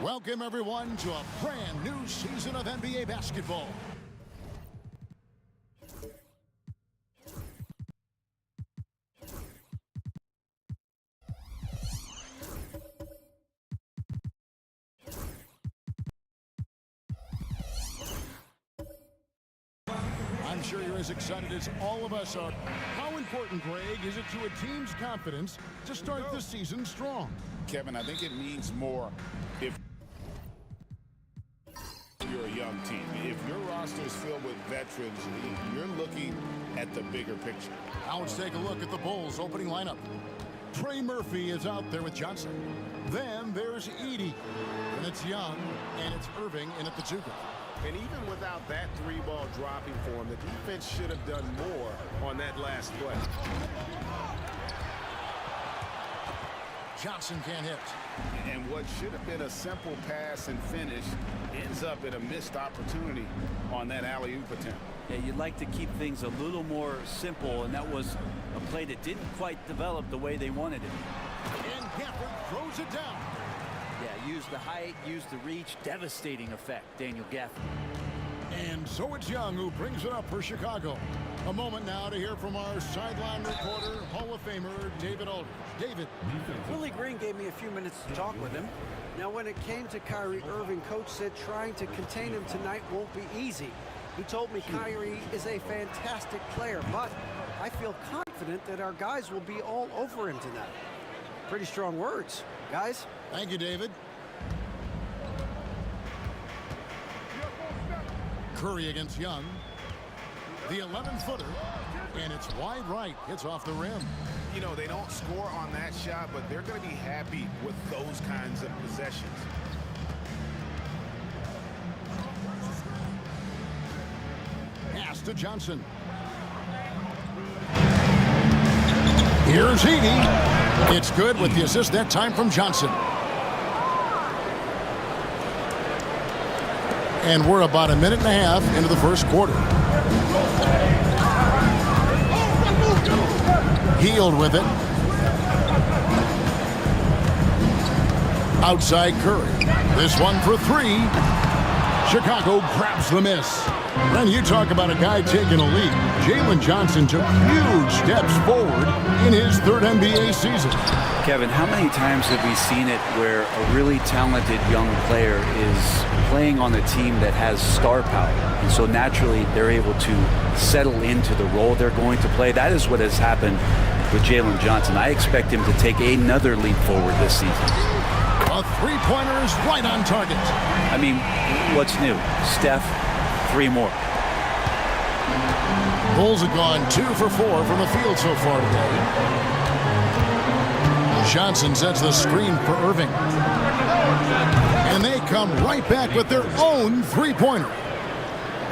Welcome, everyone, to a brand new season of NBA basketball. I'm sure you're as excited as all of us are. How important, Greg, is it to a team's confidence to start the season strong? Kevin, I think it means more if you're a young team. If your roster is filled with veterans, you're looking at the bigger picture. Now let's take a look at the Bulls' opening lineup. Trey Murphy is out there with Johnson. Then there's Edey. And it's Young, and it's Irving in at the 2. And even without that 3-ball dropping for him, the defense should have done more on that last play. Johnson can't hit. And what should have been a simple pass and finish ends up in a missed opportunity on that alley-oop attempt. Yeah, you'd like to keep things a little more simple, and that was a play that didn't quite develop the way they wanted it. And Gafford throws it down. Yeah, use the height, use the reach. Devastating effect, Daniel Gafford. And so it's Young who brings it up for Chicago. A moment now to hear from our sideline reporter, Hall of Famer David Aldridge. David. Willie Green gave me a few minutes to talk with him. Now, when it came to Kyrie Irving, Coach said trying to contain him tonight won't be easy. He told me Kyrie is a fantastic player, but I feel confident that our guys will be all over him tonight. Pretty strong words, guys. Thank you, David. Curry against Young. The 11-footer, and it's wide right. It's off the rim. You know, they don't score on that shot, but they're going to be happy with those kinds of possessions. Pass to Johnson. Here's Edey. It's good with the assist that time from Johnson. And we're about a minute and a half into the first quarter. Healed with it. Outside Curry. This one for 3. Chicago grabs the miss. Then you talk about a guy taking a lead. Jalen Johnson took huge steps forward in his 3rd NBA season. Kevin, how many times have we seen it where a really talented young player is playing on a team that has star power, and so naturally they're able to settle into the role they're going to play? That is what has happened with Jalen Johnson. I expect him to take another leap forward this season. A 3-pointer is right on target. I mean, what's new? Steph, 3 more. Bulls have gone 2 for 4 from the field so far today. Johnson sets the screen for Irving. And they come right back with their own 3-pointer.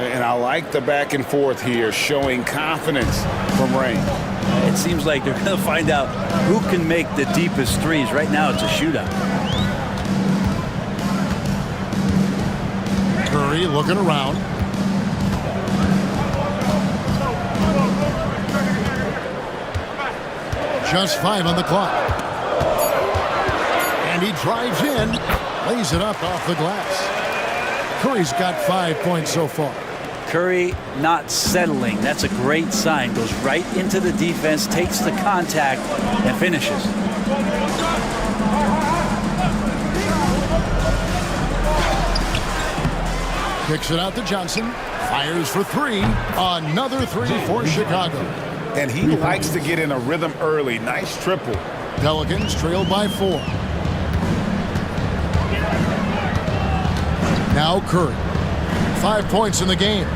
And I like the back and forth here, showing confidence from Rain. It seems like they're going to find out who can make the deepest threes. Right now, it's a shootout. Curry looking around. Just 5 on the clock. And he drives in, lays it up off the glass. Curry's got 5 points so far. Curry not settling. That's a great sign. Goes right into the defense, takes the contact, and finishes. Kicks it out to Johnson. Fires for 3. Another 3 for Chicago. And he likes to get in a rhythm early. Nice triple. Pelicans trail by 4. Now Curry. 5 points in the game.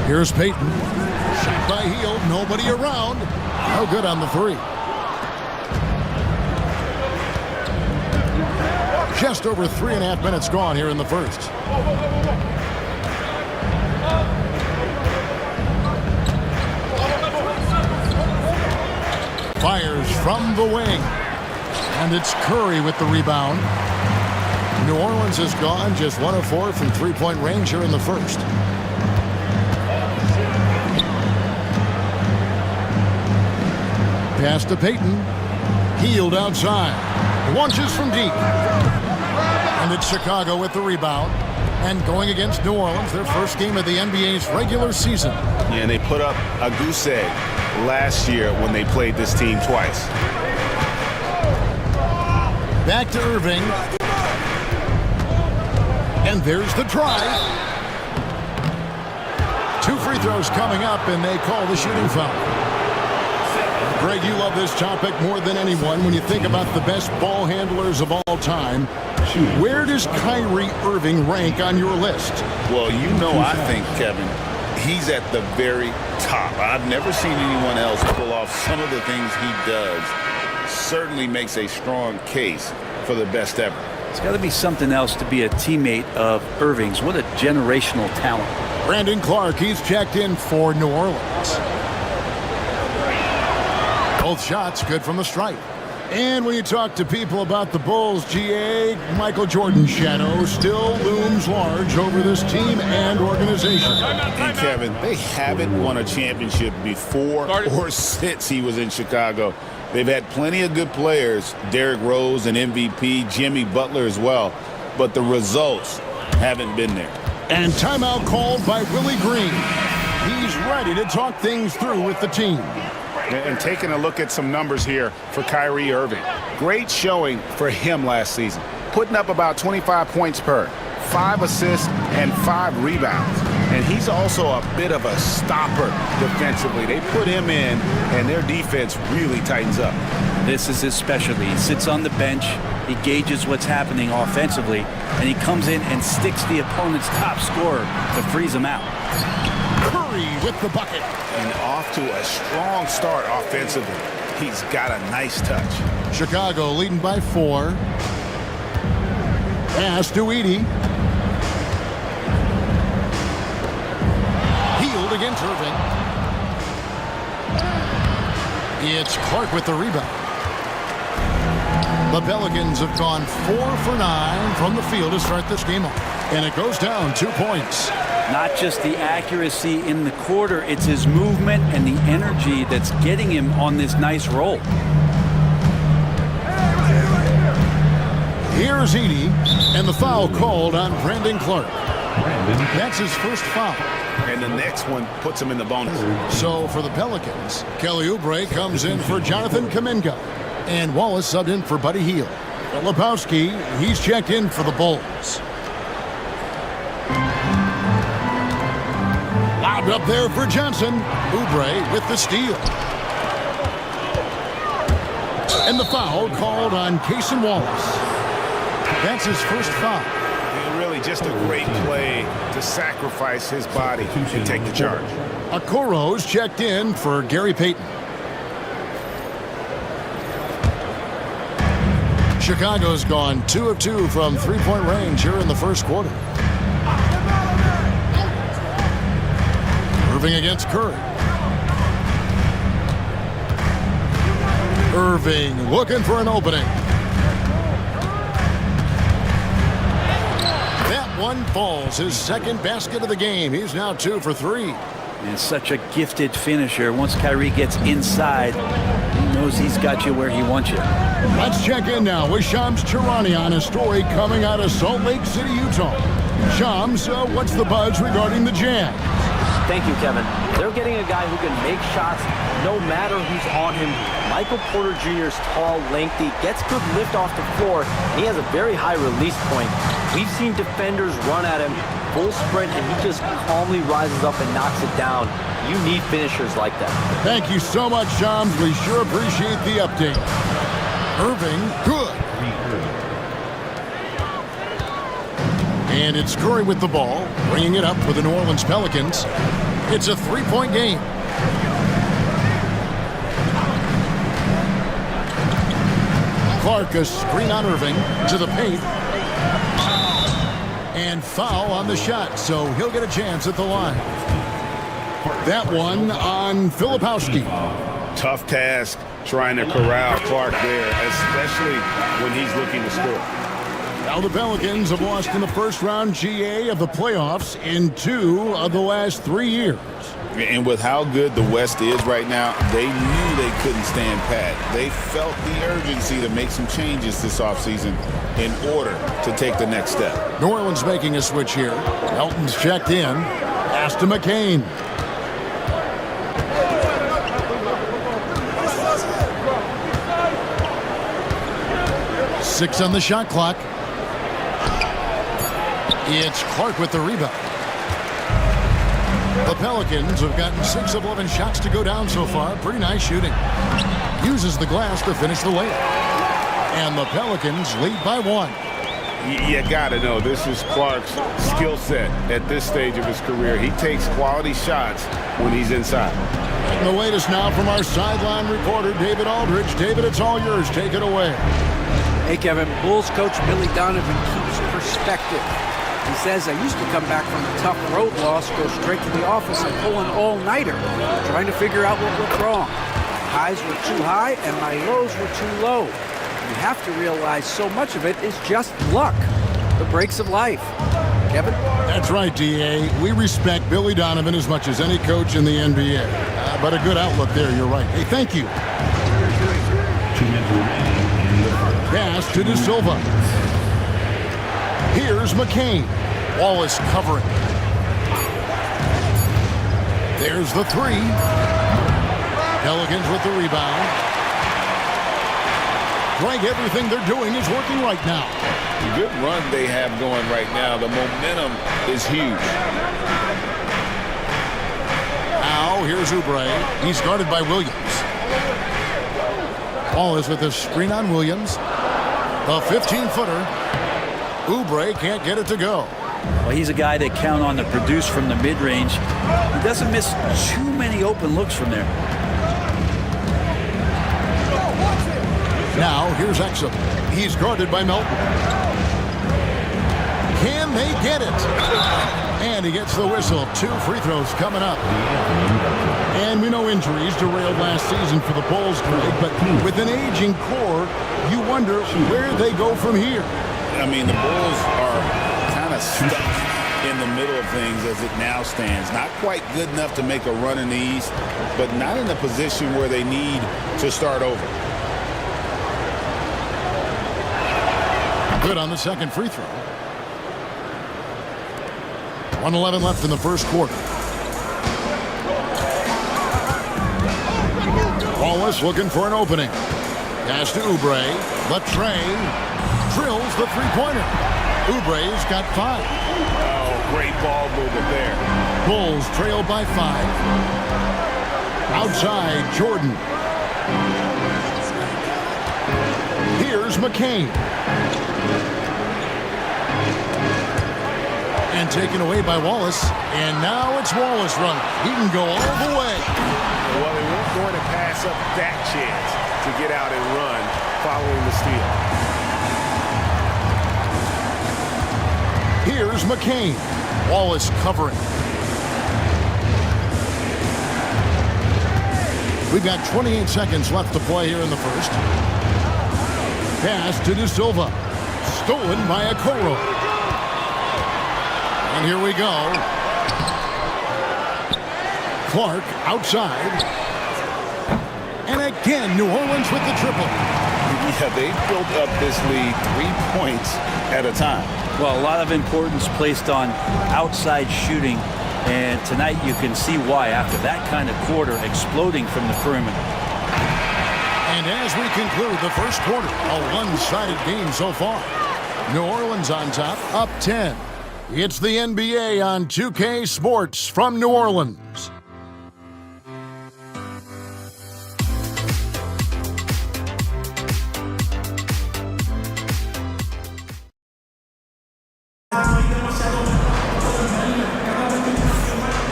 Here's Payton. Shot by Hield. Nobody around. No good on the 3. Just over 3.5 minutes gone here in the first. Fires from the wing. And it's Curry with the rebound. New Orleans has gone just 1 of 4 from 3-point range here in the first. Pass to Payton. Hield outside. Launches from deep. And it's Chicago with the rebound. And going against New Orleans, their first game of the NBA's regular season. Yeah, and they put up a goose egg last year when they played this team twice. Back to Irving. And there's the drive. 2 free throws coming up, and they call the shooting foul. Greg, you love this topic more than anyone. When you think about the best ball handlers of all time, where does Kyrie Irving rank on your list? Well, I think, Kevin, he's at the very top. I've never seen anyone else pull off some of the things he does. Certainly makes a strong case for the best ever. It's got to be something else to be a teammate of Irving's. What a generational talent. Brandon Clark, he's checked in for New Orleans. Both shots good from the stripe. And when you talk to people about the Bulls, GA, Michael Jordan's shadow still looms large over this team and organization. And Kevin, they haven't won a championship before or since he was in Chicago. They've had plenty of good players, Derrick Rose and MVP, Jimmy Butler as well, but the results haven't been there. And timeout called by Willie Green. He's ready to talk things through with the team. And taking a look at some numbers here for Kyrie Irving. Great showing for him last season, putting up about 25 points per, 5 assists, and 5 rebounds. And he's also a bit of a stopper defensively. They put him in, and their defense really tightens up. This is his specialty. He sits on the bench, he gauges what's happening offensively, and he comes in and sticks the opponent's top scorer to freeze him out. Curry with the bucket. And off to a strong start offensively. He's got a nice touch. Chicago leading by 4. Pass to Edey. Healed against Irving. It's Clark with the rebound. The Pelicans have gone 4 for 9 from the field to start this game off. And it goes down 2 points. Not just the accuracy in the quarter, it's his movement and the energy that's getting him on this nice roll. Here's Edey, and the foul called on Brandon Clark. That's his first foul. And the next one puts him in the bonus. So for the Pelicans, Kelly Oubre comes in for Jonathan Kuminga, and Wallace subbed in for Buddy Hield. Filipowski, he's checked in for the Bulls. Lobbed up there for Johnson. Oubre with the steal. And the foul called on Cason Wallace. That's his first foul. And really just a great play to sacrifice his body and take the charge. Okoro's checked in for Gary Payton. Chicago's gone 2 of 2 from three-point range here in the first quarter. Irving against Curry. Irving looking for an opening. That one falls, his second basket of the game. He's now 2 for 3. And such a gifted finisher. Once Kyrie gets inside, he knows he's got you where he wants you. Let's check in now with Shams Charania on a story coming out of Salt Lake City, Utah. Shams, what's the buzz regarding the Jazz? Thank you, Kevin. They're getting a guy who can make shots no matter who's on him. Michael Porter Jr. is tall, lengthy, gets good lift off the floor, and he has a very high release point. We've seen defenders run at him full sprint, and he just calmly rises up and knocks it down. You need finishers like that. Thank you so much, Shams. We sure appreciate the update. Irving, good. And it's Curry with the ball, bringing it up for the New Orleans Pelicans. It's a 3-point game. Clark, a screen on Irving to the paint. And foul on the shot, so he'll get a chance at the line. That one on Filipowski. Tough task trying to corral Clark there, especially when he's looking to score. Now the Pelicans have lost in the first round GA of the playoffs in 2 of the last 3 years. And with how good the West is right now, they knew they couldn't stand pat. They felt the urgency to make some changes this offseason in order to take the next step. New Orleans making a switch here. Elton's checked in. Pass to McCain. Six on the shot clock. It's Clark with the rebound. The Pelicans have gotten 6 of 11 shots to go down so far. Pretty nice shooting. Uses the glass to finish the layup. And the Pelicans lead by 1. You got to know, this is Clark's skill set at this stage of his career. He takes quality shots when he's inside. And the latest now from our sideline reporter, David Aldridge. David, it's all yours. Take it away. Hey, Kevin. Bulls coach Billy Donovan keeps perspective. He says, I used to come back from a tough road loss, go straight to the office and pull an all-nighter, trying to figure out what went wrong. My highs were too high and my lows were too low. You have to realize so much of it is just luck, the breaks of life. Kevin? That's right, D.A. We respect Billy Donovan as much as any coach in the NBA. But a good outlook there, you're right. Hey, thank you. Pass to De Silva. Here's McCain. Wallace covering. There's the 3. Pelicans with the rebound. Greg, everything they're doing is working right now. The good run they have going right now. The momentum is huge. Now, here's Oubre. He's guarded by Williams. Wallace with the screen on Williams. The 15-footer. Oubre can't get it to go. Well, he's a guy that count on to produce from the mid-range. He doesn't miss too many open looks from there. Now, here's Exum. He's guarded by Melton. Can they get it? And he gets the whistle. 2 free throws coming up. And we know injuries derailed last season for the Bulls, Greg, but with an aging core, you wonder where they go from here. I mean, the Bulls are kind of stuck in the middle of things as it now stands. Not quite good enough to make a run in the East, but not in a position where they need to start over. Good on the second free throw. 1:11 left in the first quarter. Wallace looking for an opening. Pass to Oubre. Latre drills the three-pointer. Oubre's got 5. Oh, great ball movement there. Bulls trail by 5. Outside, Jordan. Here's McCain. And taken away by Wallace. And now it's Wallace running. He can go all the way. Well, they weren't going to pass up that chance to get out and run following the steal. Here's McCain. Wallace covering. We've got 28 seconds left to play here in the first. Pass to De Silva. Stolen by Okoro. And here we go. Clark outside. And again, New Orleans with the triple. Yeah, they built up this lead 3 points at a time. Well, a lot of importance placed on outside shooting, and tonight you can see why after that kind of quarter exploding from the perimeter. And as we conclude the first quarter, a one-sided game so far. New Orleans on top, up 10. It's the NBA on 2K Sports from New Orleans.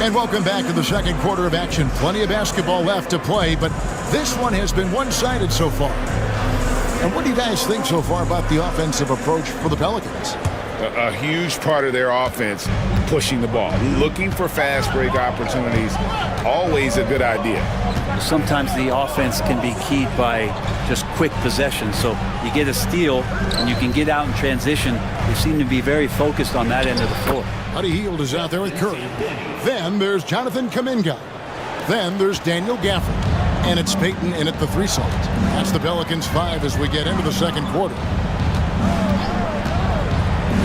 And welcome back to the second quarter of action. Plenty of basketball left to play, but this one has been one-sided so far. And what do you guys think so far about the offensive approach for the Pelicans? A huge part of their offense, pushing the ball, looking for fast break opportunities, always a good idea. Sometimes the offense can be keyed by just quick possession. So you get a steal and you can get out in transition. They seem to be very focused on that end of the floor. Buddy Hield is out there with Curry. Then there's Jonathan Kuminga. Then there's Daniel Gafford. And it's Peyton in at the 3 slot. That's the Pelicans 5 as we get into the second quarter.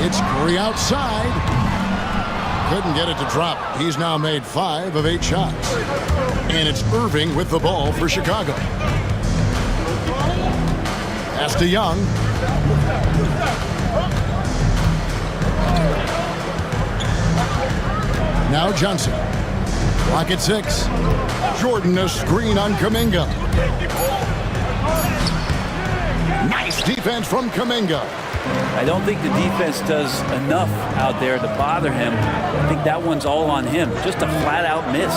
It's Curry outside. Couldn't get it to drop. He's now made 5 of 8 shots. And it's Irving with the ball for Chicago. Pass to Young. Now Johnson. Clock at 6. Jordan a screen on Kuminga. Nice defense from Kuminga. I don't think the defense does enough out there to bother him. I think that one's all on him. Just a flat-out miss.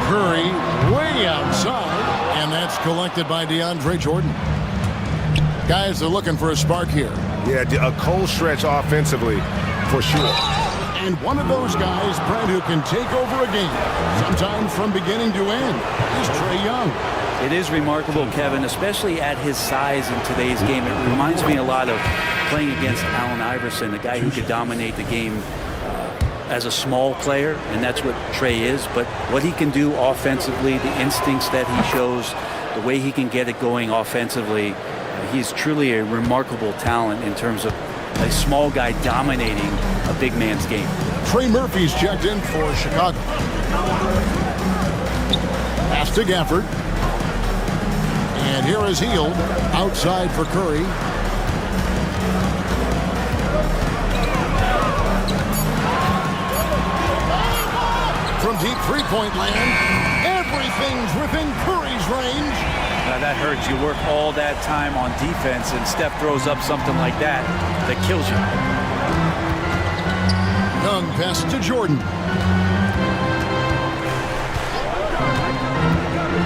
Curry way outside, and that's collected by DeAndre Jordan. Guys are looking for a spark here. Yeah, a cold stretch offensively, for sure. And one of those guys, Brent, who can take over a game, sometimes from beginning to end, is Trae Young. It is remarkable, Kevin, especially at his size in today's game. It reminds me a lot of playing against Allen Iverson, a guy who could dominate the game as a small player, and that's what Trae is. But what he can do offensively, the instincts that he shows, the way he can get it going offensively, he's truly a remarkable talent in terms of a small guy dominating a big man's game. Trey Murphy's checked in for Chicago. Pass to Gafford. And here is Hield outside for Curry. From deep three-point land, everything's within Curry's range. Now that hurts. You work all that time on defense, and Steph throws up something like that kills you. Young pass to Jordan.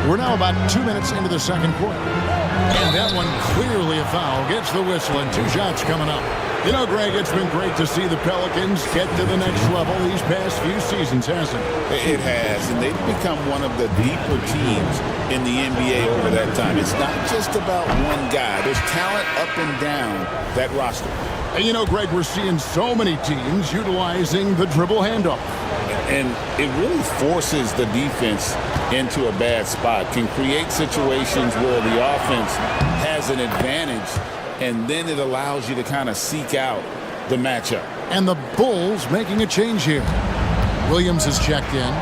We're now about 2 minutes into the second quarter. And that one clearly a foul. Gets the whistle, and 2 shots coming up. You know, Greg, it's been great to see the Pelicans get to the next level these past few seasons, hasn't it? It has, and they've become one of the deeper teams in the NBA over that time. It's not just about one guy. There's talent up and down that roster. And you know, Greg, we're seeing so many teams utilizing the dribble handoff. And it really forces the defense into a bad spot, can create situations where the offense has an advantage, and then it allows you to kind of seek out the matchup. And the Bulls making a change here. Williams is checked in.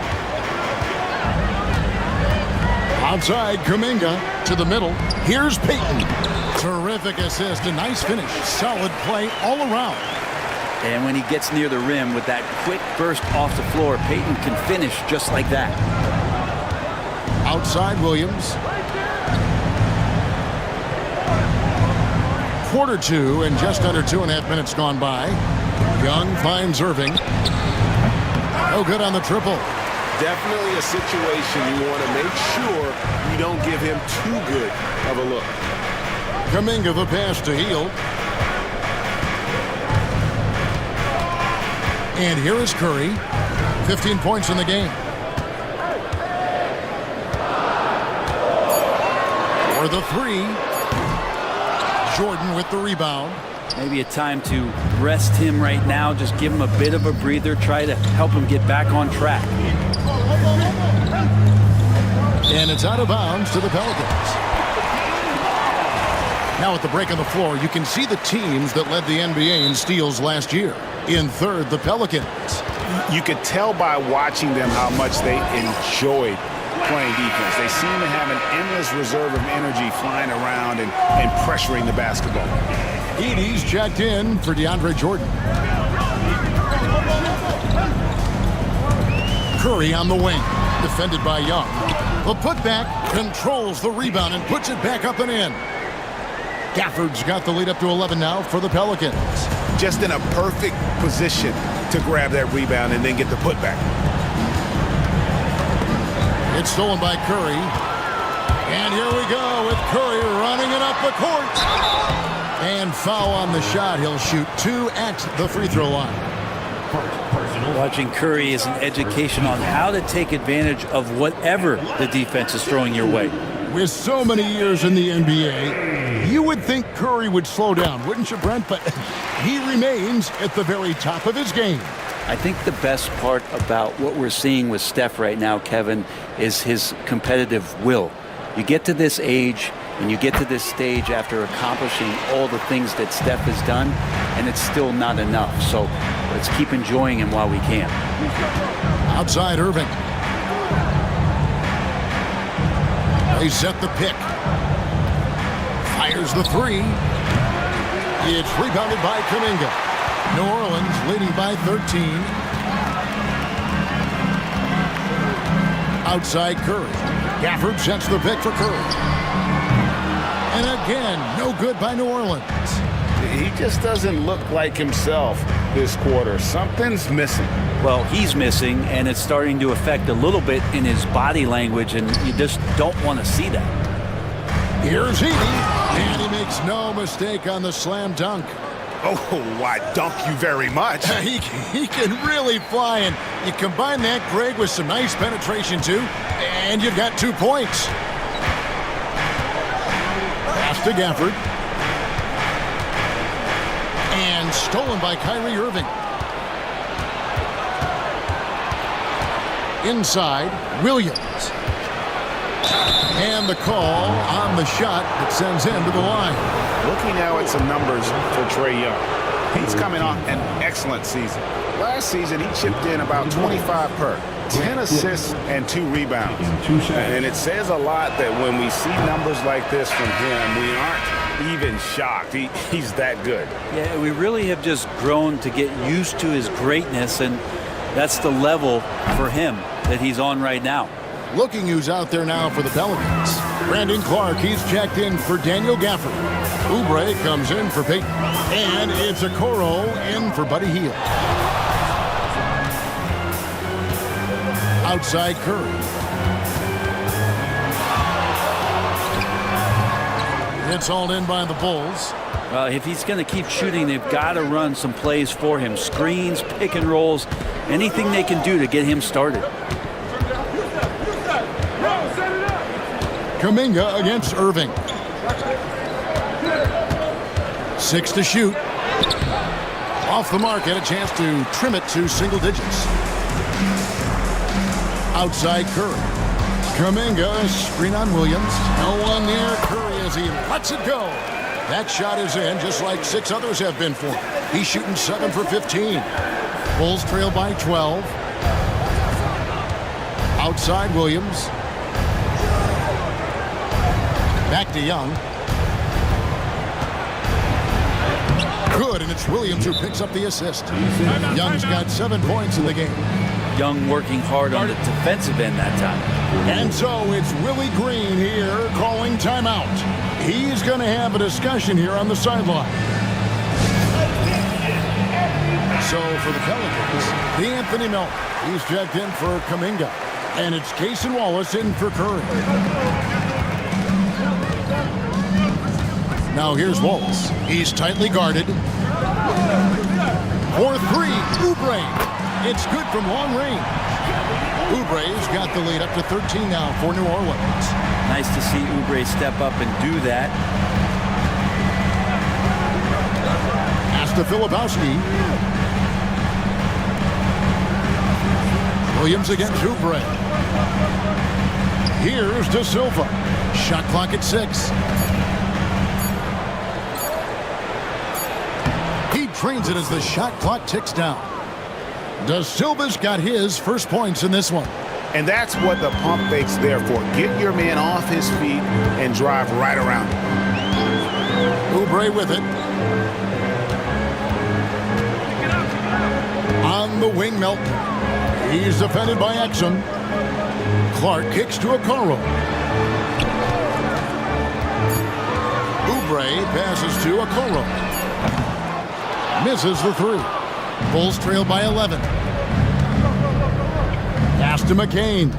Outside, Kuminga to the middle. Here's Payton. Terrific assist, a nice finish. Solid play all around. And when he gets near the rim with that quick burst off the floor, Payton can finish just like that. Outside, Williams. Quarter 2 and just under 2.5 minutes gone by. Young finds Irving. No good on the triple. Definitely a situation you want to make sure you don't give him too good of a look. Kuminga the pass to Hield. And here is Curry. 15 points in the game. For the 3. Jordan with the rebound. Maybe a time to rest him right now. Just give him a bit of a breather. Try to help him get back on track. And it's out of bounds to the Pelicans. Now at the break on the floor, you can see the teams that led the NBA in steals last year. In third, the Pelicans. You could tell by watching them how much they enjoyed playing defense. They seem to have an endless reserve of energy flying around and pressuring the basketball. Edey's checked in for DeAndre Jordan. Curry on the wing, defended by Young. The putback controls the rebound and puts it back up and in. Gafford's got the lead up to 11 now for the Pelicans. Just in a perfect position to grab that rebound and then get the putback. It's stolen by Curry. And here we go with Curry running it up the court. And foul on the shot. He'll shoot 2 at the free throw line. Watching Curry is an education on how to take advantage of whatever the defense is throwing your way. With so many years in the NBA, you would think Curry would slow down, wouldn't you, Brent? But he remains at the very top of his game. I think the best part about what we're seeing with Steph right now, Kevin, is his competitive will. You get to this age and you get to this stage after accomplishing all the things that Steph has done, and it's still not enough. So let's keep enjoying him while we can. Outside Irving. They set the pick. Fires the 3. It's rebounded by Kuminga. New Orleans leading by 13. Outside Curry. Gafford sets the pick for Curry. And again, no good by New Orleans. He just doesn't look like himself this quarter. Something's missing. Well, he's missing, and it's starting to affect a little bit in his body language, and you just don't want to see that. Here's Heaney, and he makes no mistake on the slam dunk. Oh, why, dunk you very much. He can really fly, and you combine that, Greg, with some nice penetration, too, and you've got 2 points. Pass to Gafford. And stolen by Kyrie Irving. Inside, Williams. And the call on the shot that sends him to the line. Looking now at some numbers for Trae Young. He's coming off an excellent season. Last season, he chipped in about 25 per. 10 assists and 2 rebounds. And it says a lot that when we see numbers like this from him, we aren't even shocked. He's that good. Yeah, we really have just grown to get used to his greatness, and that's the level for him that he's on right now. Looking who's out there now for the Pelicans. Brandon Clark, he's checked in for Daniel Gafford. Oubre comes in for Peyton. And it's Okoro in for Buddy Hield. Outside Curry. It's hauled in by the Bulls. Well, if he's going to keep shooting, they've got to run some plays for him. Screens, pick and rolls, anything they can do to get him started. Kuminga against Irving. 6 to shoot. Off the mark, had a chance to trim it to single digits. Outside Curry. Kuminga, screen on Williams. No one near Curry as he lets it go. That shot is in, just like 6 others have been for him. He's shooting 7 for 15. Bulls trail by 12. Outside Williams. Back to Young. Good, and it's Williams who picks up the assist. Young's got 7 points in the game. Young working hard on the defensive end that time. And so it's Willie Green here calling timeout. He's going to have a discussion here on the sideline. So for the Pelicans, Anthony Miller. He's checked in for Kuminga. And it's Cason Wallace in for Curry. Now here's Wallace. He's tightly guarded. For 3, Oubre. It's good from long range. Oubre's got the lead up to 13 now for New Orleans. Nice to see Oubre step up and do that. Pass to Filipowski. Williams against Oubre. Here's De Silva. Shot clock at 6. He trains it as the shot clock ticks down. De Silva's got his first points in this one. And that's what the pump fake's there for. Get your man off his feet and drive right around him. Oubre with it. On the wing, Melton. He's defended by Exum. Clark kicks to Okoro. Oubre passes to Okoro. Misses the 3. Bulls trail by 11. Pass to McCain.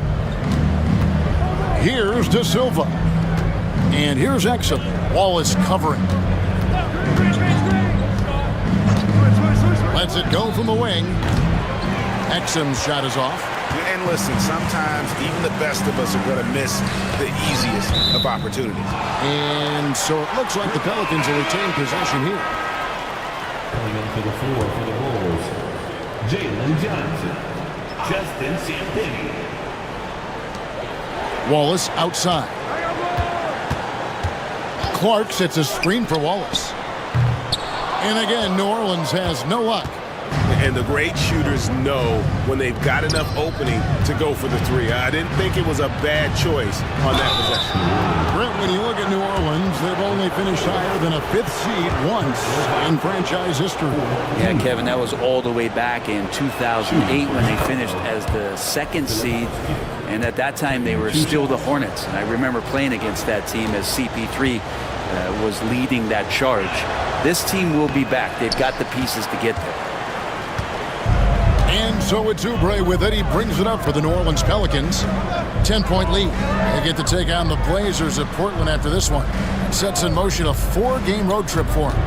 Here's De Silva. And here's Exum. Wallace covering. Lets it go from the wing. Exum's shot is off. And listen, sometimes even the best of us are going to miss the easiest of opportunities. And so it looks like the Pelicans will retain possession here. Coming into the floor for the Bulls, Jalen Johnson, Justin Santini. Wallace outside. Clark sets a screen for Wallace. And again, New Orleans has no luck. And the great shooters know when they've got enough opening to go for the three. I didn't think it was a bad choice on that possession. Brent, when you look at New Orleans, they've only finished higher than a 5th seed once in franchise history. Yeah, Kevin, that was all the way back in 2008 when they finished as the 2nd seed. And at that time, they were still the Hornets. And I remember playing against that team as CP3 was leading that charge. This team will be back. They've got the pieces to get there. And so it's Oubre with it. He brings it up for the New Orleans Pelicans. 10-point lead. They get to take on the Blazers at Portland after this one. Sets in motion a 4-game road trip for him.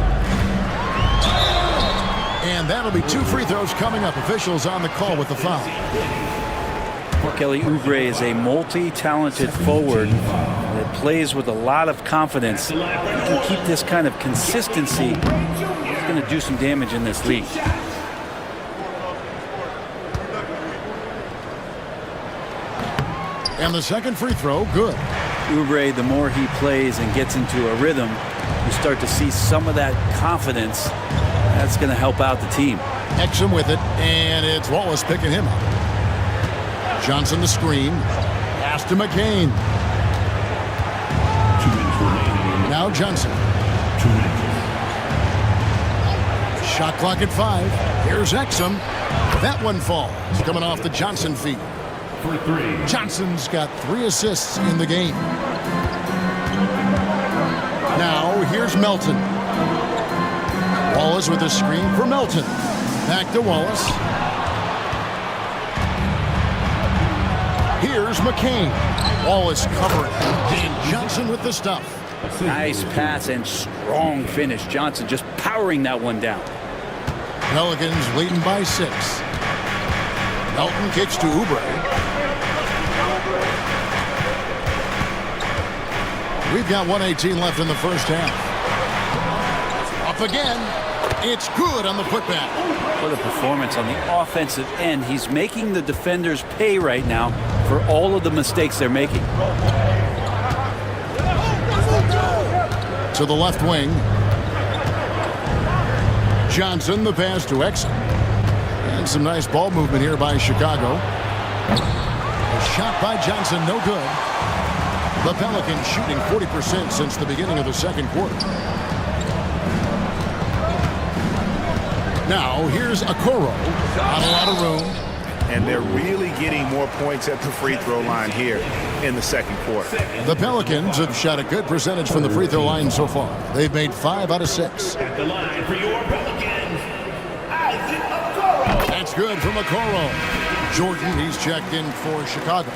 And that'll be 2 free throws coming up. Officials on the call with the foul. Kelly Oubre is a multi-talented forward that plays with a lot of confidence. If he can keep this kind of consistency, he's going to do some damage in this league. And the second free throw, good. Oubre, the more he plays and gets into a rhythm, you start to see some of that confidence. That's going to help out the team. Exum with it, and it's Wallace picking him up. Johnson the screen. Pass to McCain. 2 minutes remaining. Now Johnson. 2 minutes. Shot clock at 5. Here's Exum. That one falls. Coming off the Johnson feed. For 3. Johnson's got 3 assists in the game. Now here's Melton. Wallace with a screen for Melton. Back to Wallace. Here's McCain. Wallace covering. And Johnson with the stuff. Nice pass and strong finish. Johnson just powering that one down. Pelicans leading by 6. Melton kicks to Oubre. We've got 1:18 left in the first half. Up again. It's good on the putback. What a performance on the offensive end. He's making the defenders pay right now for all of the mistakes they're making. To the left wing. Johnson, the pass to Exum. And some nice ball movement here by Chicago. A shot by Johnson, no good. The Pelicans shooting 40% since the beginning of the second quarter. Now, here's Okoro. Not a lot of room. And they're really getting more points at the free throw line here in the second quarter. The Pelicans have shot a good percentage from the free throw line so far. They've made 5 out of 6. At the line for your Pelicans, That's good from Okoro. Jordan, he's checked in for Chicago.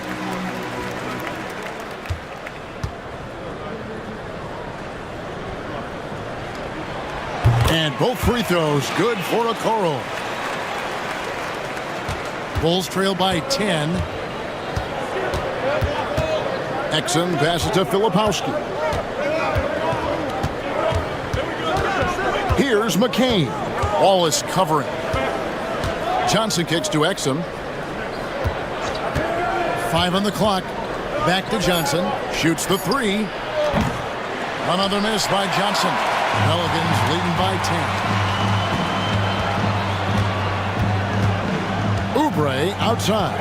And both free throws good for Okoro. Bulls trail by 10. Exum passes to Filipowski. Here's McCain. Wallace covering. Johnson kicks to Exum. 5 on the clock. Back to Johnson. Shoots the 3. Another miss by Johnson. Pelicans leading by 10. Oubre outside.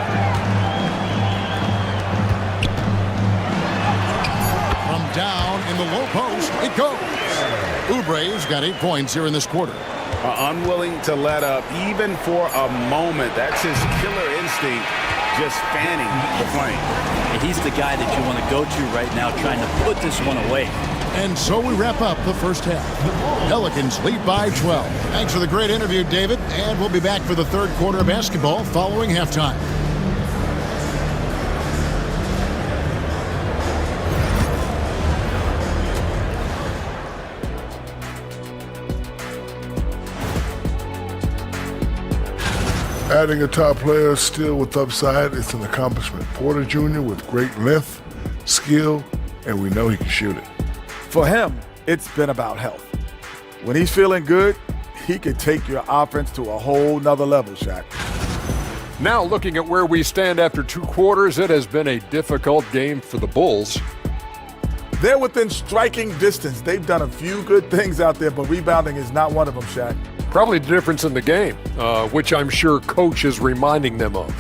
From down in the low post, it goes. Oubre's got 8 points here in this quarter. Unwilling to let up even for a moment. That's his killer instinct, just fanning the flame. And he's the guy that you want to go to right now, trying to put this one away. And so we wrap up the first half. Pelicans lead by 12. Thanks for the great interview, David. And we'll be back for the third quarter of basketball following halftime. Adding a top player still with upside, it's an accomplishment. Porter Jr. with great length, skill, and we know he can shoot it. For him, it's been about health. When he's feeling good, he can take your offense to a whole nother level, Shaq. Now looking at where we stand after 2 quarters, it has been a difficult game for the Bulls. They're within striking distance. They've done a few good things out there, but rebounding is not one of them, Shaq. Probably the difference in the game, which I'm sure Coach is reminding them of.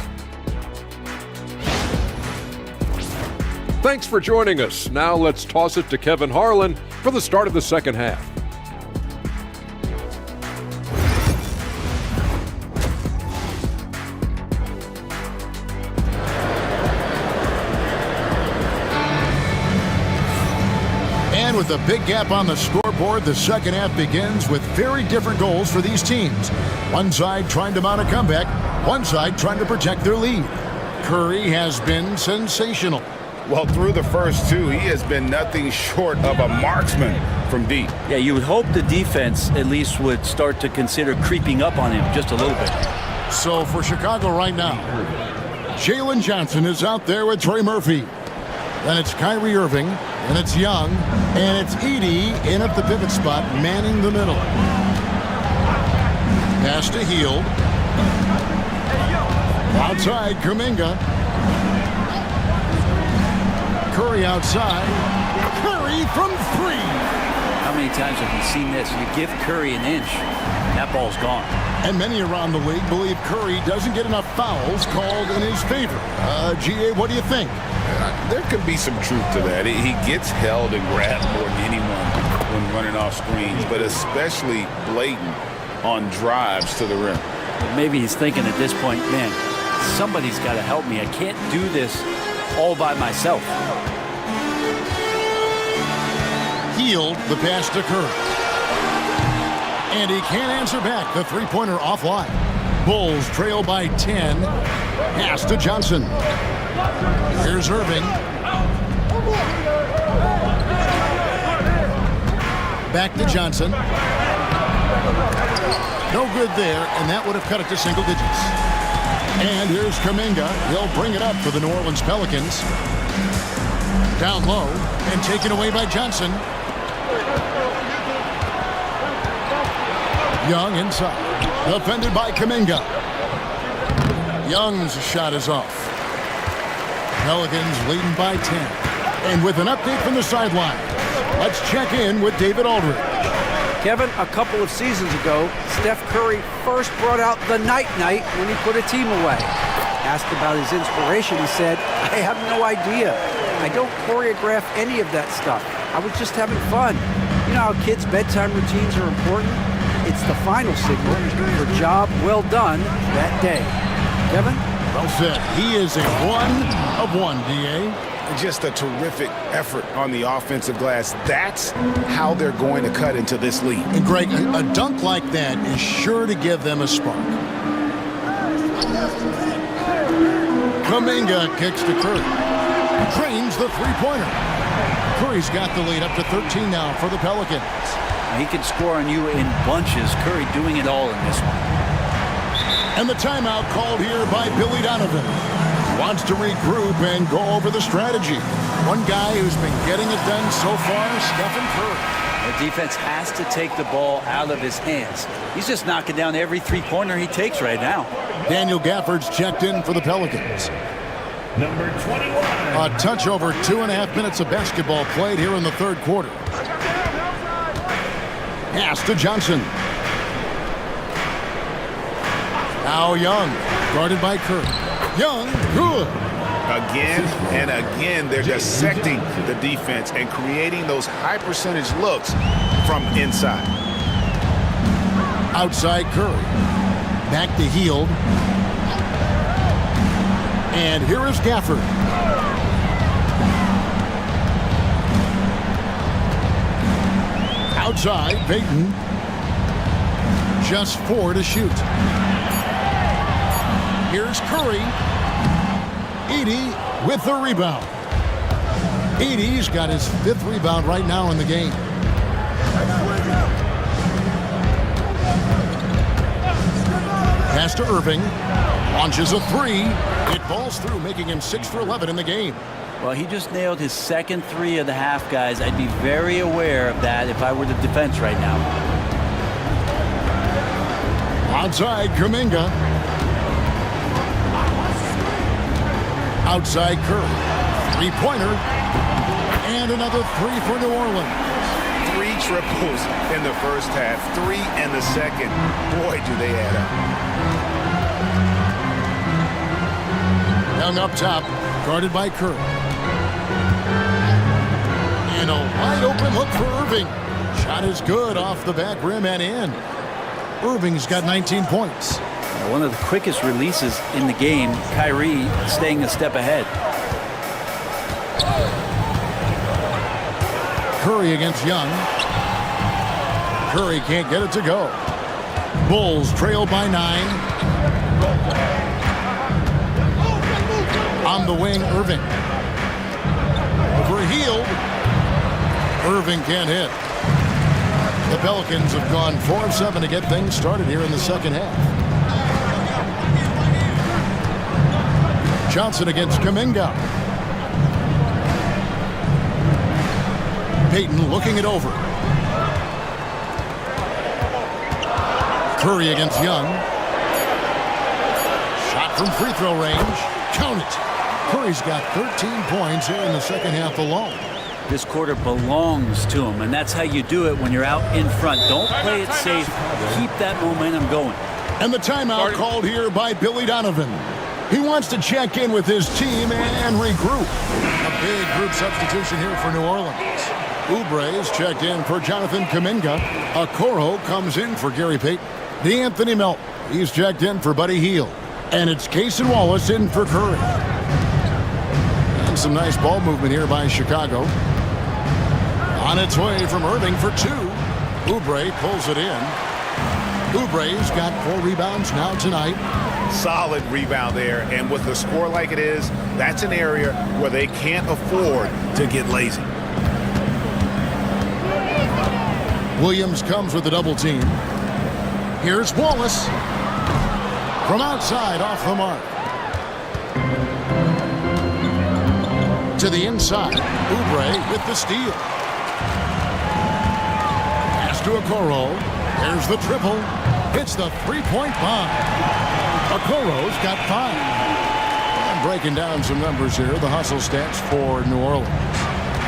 Thanks for joining us. Now let's toss it to Kevin Harlan for the start of the second half. And with a big gap on the scoreboard, the second half begins with very different goals for these teams. One side trying to mount a comeback, one side trying to protect their lead. Curry has been sensational. Well, through the first two, he has been nothing short of a marksman from deep. Yeah, you would hope the defense at least would start to consider creeping up on him just a little bit. So for Chicago right now, Jalen Johnson is out there with Trey Murphy. Then it's Kyrie Irving, and it's Young, and it's Edey in at the pivot spot, manning the middle. Pass to Hield. Outside, Kuminga. Curry outside. Curry from three. How many times have you seen this? You give Curry an inch, that ball's gone. And many around the league believe Curry doesn't get enough fouls called in his favor. GA, what do you think? There could be some truth to that. He gets held and grabbed more than anyone when running off screens, but especially blatant on drives to the rim. Maybe he's thinking at this point, man, somebody's got to help me. I can't do this all by myself. Hield the pass to Curry. And he can't answer back. The three-pointer offline. Bulls trail by 10. Pass to Johnson. Here's Irving. Back to Johnson. No good there, and that would have cut it to single digits. And here's Kuminga. He'll bring it up for the New Orleans Pelicans. Down low and taken away by Johnson. Young inside. Defended by Kuminga. Young's shot is off. Pelicans leading by 10. And with an update from the sideline, let's check in with David Aldridge. Kevin, a couple of seasons ago, Steph Curry first brought out the night-night when he put a team away. Asked about his inspiration, he said, I have no idea. I don't choreograph any of that stuff. I was just having fun. You know how kids' bedtime routines are important? It's the final signal for job well done that day. Kevin? Well said. He is a 1 of 1, DA. Just a terrific effort on the offensive glass. That's how they're going to cut into this lead. And Greg, a dunk like that is sure to give them a spark. Kuminga kicks to Curry. Drains the three-pointer. Curry's got the lead up to 13 now for the Pelicans. He can score on you in bunches. Curry doing it all in this one. And the timeout called here by Billy Donovan. Wants to regroup and go over the strategy. One guy who's been getting it done so far, Stephen Curry. The defense has to take the ball out of his hands. He's just knocking down every three-pointer he takes right now. Daniel Gafford's checked in for the Pelicans. Number 21. A touch over 2.5 minutes of basketball played here in the third quarter. Pass to Johnson. Now Young, guarded by Curry. Young, good. Again and again, they're dissecting the defense and creating those high-percentage looks from inside. Outside Curry. Back to Hield. And here is Gafford. Outside, Payton. Just 4 to shoot. Here's Curry. Edey with the rebound. Edey's got his 5th rebound right now in the game. Pass to Irving. Launches a 3. It falls through, making him 6 for 11 in the game. Well, he just nailed his second 3 of the half, guys. I'd be very aware of that if I were the defense right now. Outside, Kuminga. Outside Curry. 3-pointer. And another 3 for New Orleans. 3 triples in the first half, 3 in the second. Boy, do they add up. Young up top, guarded by Curry. And a wide open look for Irving. Shot is good off the back rim and in. Irving's got 19 points. One of the quickest releases in the game. Kyrie staying a step ahead. Curry against Young. Curry can't get it to go. Bulls trail by 9. On the wing, Irving. Over Hield. Irving can't hit. The Pelicans have gone 4 of 7 to get things started here in the second half. Johnson against Kuminga. Payton looking it over. Curry against Young. Shot from free throw range. Count it. Curry's got 13 points here in the second half alone. This quarter belongs to him, and that's how you do it when you're out in front. Don't play it safe. Keep that momentum going. And the timeout called here by Billy Donovan. He wants to check in with his team and regroup. A big group substitution here for New Orleans. Oubre is checked in for Jonathan Kuminga. Okoro comes in for Gary Payton. DeAnthony Melton, he's checked in for Buddy Hield. And it's Cason Wallace in for Curry. And some nice ball movement here by Chicago. On its way from Irving for 2. Oubre pulls it in. Oubre's got 4 rebounds now tonight. Solid rebound there, and with a score like it is, that's an area where they can't afford to get lazy. Williams comes with a double team. Here's Wallace. From outside, off the mark. To the inside. Oubre with the steal. Pass to Okoro. There's the triple. It's the three-point bomb. Okoro's got 5. And breaking down some numbers here, the hustle stats for New Orleans.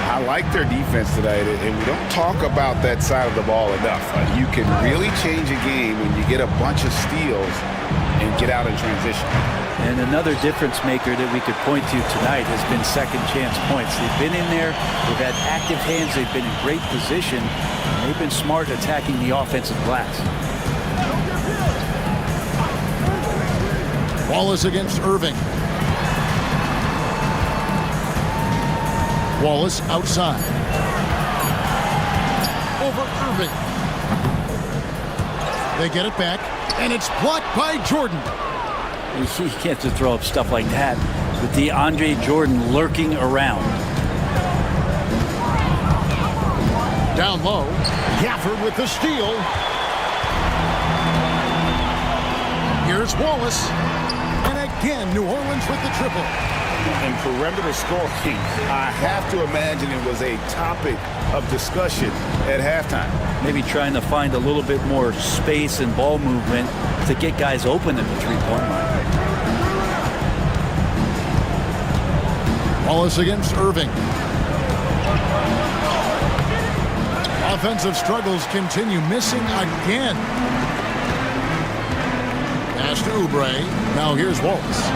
I like their defense tonight, and we don't talk about that side of the ball enough. You can really change a game when you get a bunch of steals and get out in transition. And another difference maker that we could point to tonight has been second chance points. They've been in there, they've had active hands, they've been in great position, and they've been smart attacking the offensive glass. Wallace against Irving. Wallace outside. Over Irving. They get it back, and it's blocked by Jordan. You can't just throw up stuff like that with DeAndre Jordan lurking around. Down low, Gafford with the steal. Here's Wallace. And again, New Orleans with the triple. And perimeter scoring, I have to imagine it was a topic of discussion at halftime. Maybe trying to find a little bit more space and ball movement to get guys open at the three-point line. Wallace against Irving. Offensive struggles continue, missing again. Pass to Oubre. Now here's Wallace.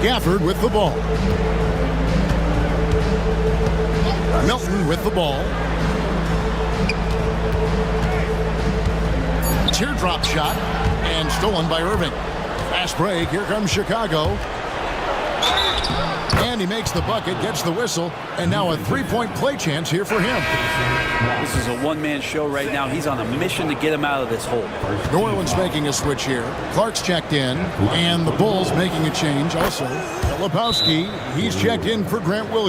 Gafford with the ball. Melton with the ball. Teardrop shot and stolen by Irving. Fast break. Here comes Chicago. And he makes the bucket, gets the whistle, and now a three-point play chance here for him. This is a one-man show right now. He's on a mission to get him out of this hole. New Orleans making a switch here. Clark's checked in, and the Bulls making a change also. Lebowski, he's checked in for Grant Williams.